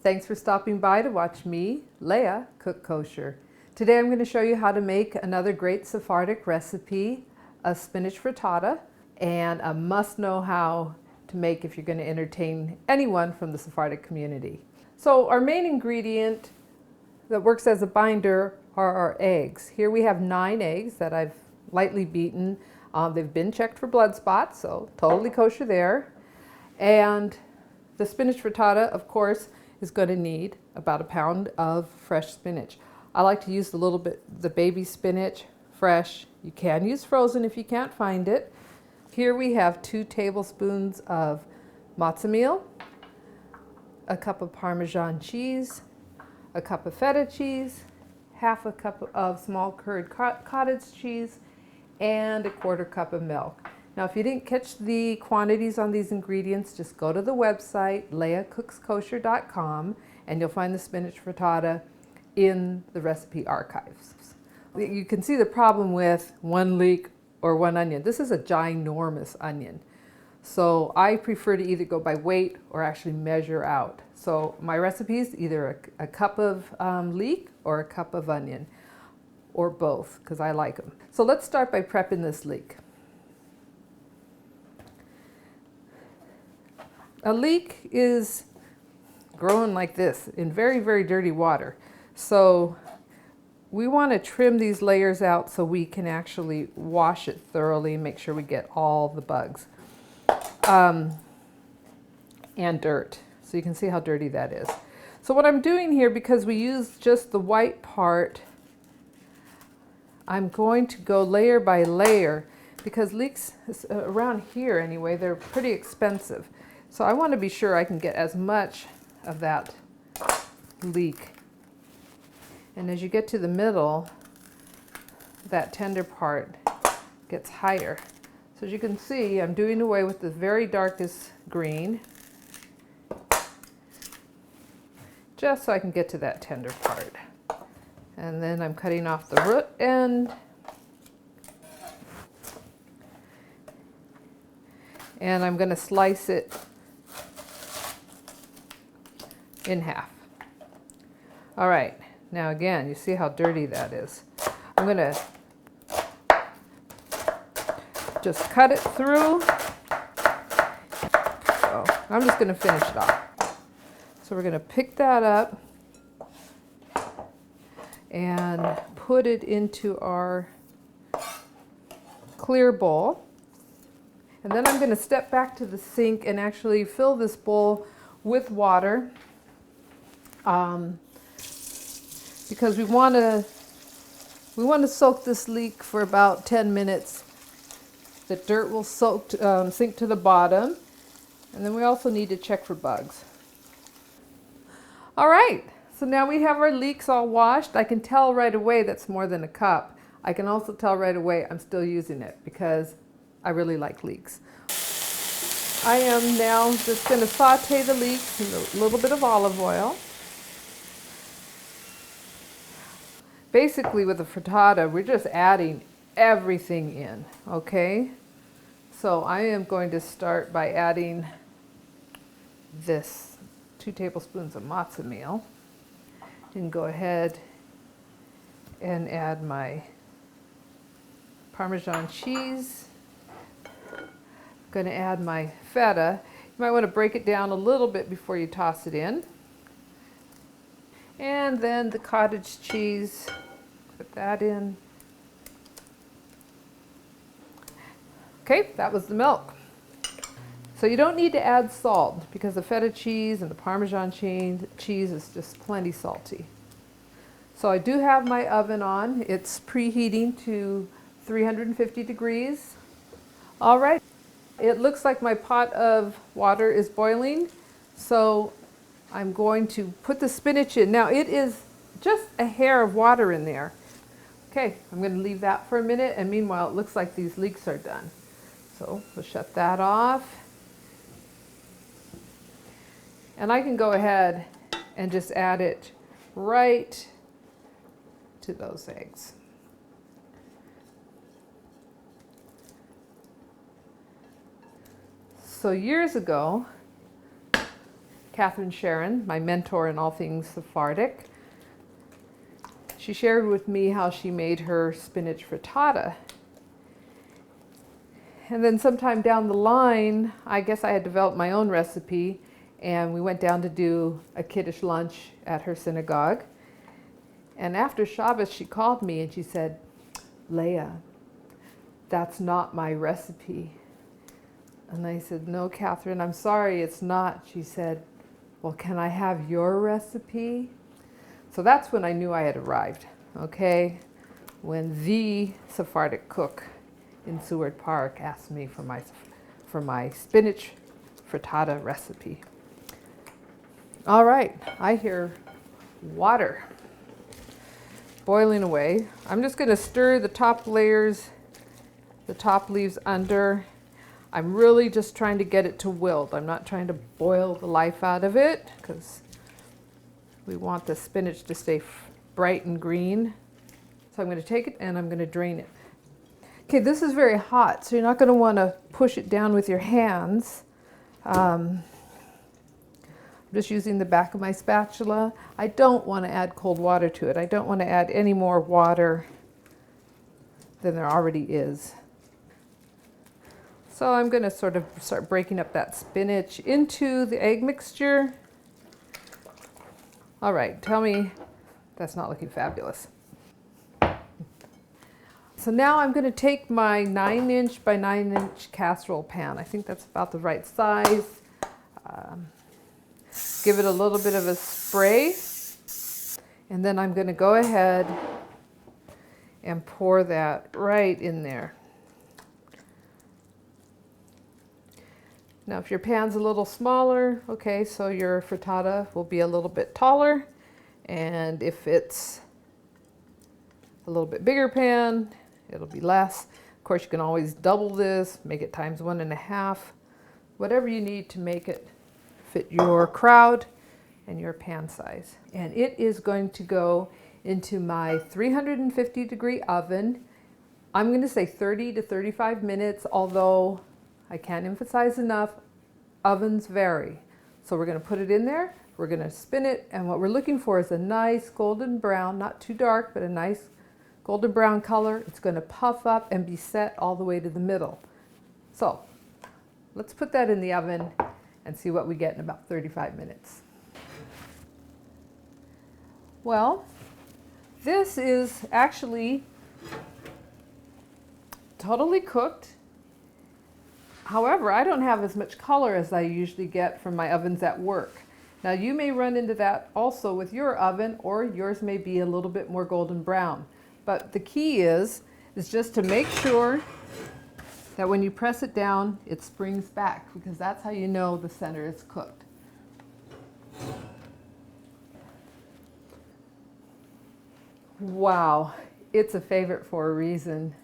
Thanks for stopping by to watch me, Leah, cook kosher. Today I'm going to show you how to make another great Sephardic recipe, a spinach frittata, and a must-know how to make if you're going to entertain anyone from the Sephardic community. So our main ingredient that works as a binder are our eggs. Here we have 9 eggs that I've lightly beaten. They've been checked for blood spots, so totally kosher there. And the spinach frittata, of course, is going to need about 1 pound of fresh spinach. I like to use the baby spinach fresh. You can use frozen if you can't find it. Here we have 2 tablespoons of matzah meal, a cup of Parmesan cheese, a cup of Feta cheese, half a cup of small curd cottage cheese, and a 1/4 cup of milk. Now, if you didn't catch the quantities on these ingredients, just go to the website, leahcookskosher.com, and you'll find the spinach frittata in the recipe archives. You can see the problem with 1 leek or 1 onion. This is a ginormous onion. So I prefer to either go by weight or actually measure out. So my recipe is either a cup of leek or a cup of onion, or both, because I like them. So let's start by prepping this leek. A leek is growing like this in very, very dirty water. So we want to trim these layers out so we can actually wash it thoroughly and make sure we get all the bugs and dirt. So you can see how dirty that is. So what I'm doing here, because we use just the white part, I'm going to go layer by layer, because leeks, around here anyway, they're pretty expensive. So I want to be sure I can get as much of that leek. And as you get to the middle, that tender part gets higher. So as you can see, I'm doing away with the very darkest green, just so I can get to that tender part. And then I'm cutting off the root end. And I'm going to slice it in half. All right, now again, you see how dirty that is. I'm going to just cut it through. So I'm just going to finish it off. So we're going to pick that up and put it into our clear bowl. And then I'm going to step back to the sink and actually fill this bowl with water, because we want to soak this leek for about 10 minutes. The dirt will sink to the bottom, and then we also need to check for bugs. All right. So now we have our leeks all washed. I can tell right away that's more than a cup. I can also tell right away I'm still using it because I really like leeks. I am now just going to saute the leeks in a little bit of olive oil. Basically with the frittata, we're just adding everything in, okay? So I am going to start by adding this 2 tablespoons of matzah meal. And go ahead and add my Parmesan cheese. I'm going to add my feta. You might want to break it down a little bit before you toss it in. And then the cottage cheese, put that in. Okay, that was the milk. So you don't need to add salt because the feta cheese and the Parmesan cheese is just plenty salty. So I do have my oven on. It's preheating to 350 degrees. All right, it looks like my pot of water is boiling. So I'm going to put the spinach in. Now it is just a hair of water in there. Okay, I'm going to leave that for a minute, and meanwhile it looks like these leeks are done. So we'll shut that off. And I can go ahead and just add it right to those eggs. So years ago, Catherine Sharon, my mentor in all things Sephardic. She shared with me how she made her spinach frittata. And then sometime down the line, I guess I had developed my own recipe, and we went down to do a kiddush lunch at her synagogue. And after Shabbos, she called me and she said, "Leah, that's not my recipe." And I said, "No, Catherine, I'm sorry, it's not." She said, "Well, can I have your recipe?" So that's when I knew I had arrived, okay? When the Sephardic cook in Seward Park asked me for my spinach frittata recipe. All right, I hear water boiling away. I'm just going to stir the top layers, the top leaves under. I'm really just trying to get it to wilt. I'm not trying to boil the life out of it because we want the spinach to stay bright and green. So I'm going to take it and I'm going to drain it. Okay, this is very hot, so you're not going to want to push it down with your hands. I'm just using the back of my spatula. I don't want to add cold water to it. I don't want to add any more water than there already is. So I'm going to sort of start breaking up that spinach into the egg mixture. All right, tell me that's not looking fabulous. So now I'm going to take my 9-inch by 9-inch casserole pan. I think that's about the right size. Give it a little bit of a spray. And then I'm going to go ahead and pour that right in there. Now if your pan's a little smaller, okay, so your frittata will be a little bit taller. And if it's a little bit bigger pan, it'll be less. Of course, you can always double this, make it times 1.5, whatever you need to make it fit your crowd and your pan size. And it is going to go into my 350-degree oven. I'm going to say 30 to 35 minutes, although I can't emphasize enough, ovens vary. So we're going to put it in there, we're going to spin it, and what we're looking for is a nice golden brown, not too dark, but a nice golden brown color. It's going to puff up and be set all the way to the middle. So let's put that in the oven and see what we get in about 35 minutes. Well, this is actually totally cooked. However, I don't have as much color as I usually get from my ovens at work. Now you may run into that also with your oven, or yours may be a little bit more golden brown. But the key is just to make sure that when you press it down, it springs back, because that's how you know the center is cooked. Wow, it's a favorite for a reason.